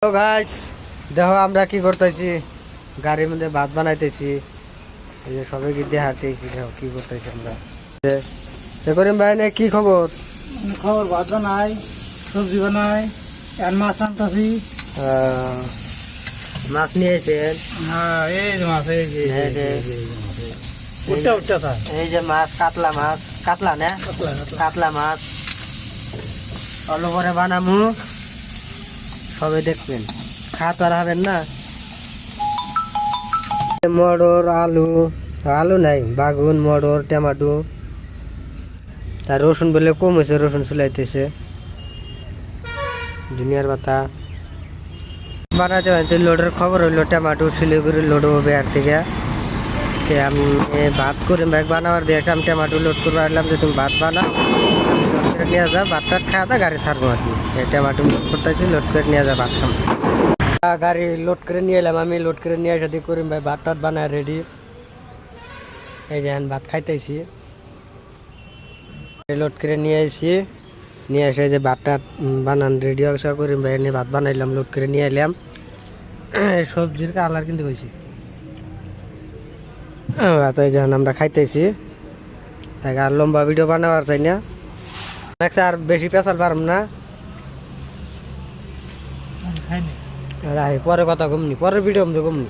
তো গাইস দেখো আমরা কি করতেছি, গাড়ির মধ্যে ভাত বানাইতেছি। এই যে সবাই কি দেখাতেছি, দেখো কি করতেছি আমরা। করিম ভাই নে কি খবর? খবর ভাত বানাই, সবজি বানাই, আর মাছ আনতেছি। মাছ নিয়ে এসেছেন? হ্যাঁ, এই যে মাছ, এই যে এই যে উঠতে উঠতে স্যার, এই যে মাছ, কাতলা মাছ, কাতলা না কাতলা মাছ অল্প করে বানামু, সবাই দেখবেন, খাওয়া আর হবেন না। মটর, আলু, আলু নাই, বাগুন, মটর, টমেটো, তার রসুন বলে কম হয়েছে, রসুন চুলাইতেছে, ধনিয়ার পাতা বানাতে বানাতে লোডের খবর হইলো টমেটো শিলিগুড়ি লোড হবে আর থেকে। আমি ভাত করে ব্যাগ বানাবার দিয়ে আমি টমেটো লোড করে আসলাম যে তুমি ভাত বানাও, নিয়ে যা ভাত টাত খাওয়া দা গাড়ি ছাড়বো আর কি। টমেটো লোড করতেছি, লোড করে নিয়ে যা ভাত খাম। গাড়ি লোড করে নিয়ে এলাম, আমি লোড করে নিয়ে আসা দিয়ে করিম ভাই ভাত টাত বানায় রেডি। এই যে ভাত খাইতেছি, লোড করে নিয়ে আসি, নিয়ে এসে যে ভাত টাত বানান রেডি অবস্থা করিম ভাই নিয়ে ভাত বানাইলাম, লোড করে নিয়ে এলাম। সবজির কালার কিন্তু হয়েছে, তো এই যখন আমরা খাইতেছি। আর লম্বা ভিডিও বানাবার চাই না, আর বেশি পেশাল পারম না, খাইনি। পরে কথা কমনি, পরের ভিডিও কমনি।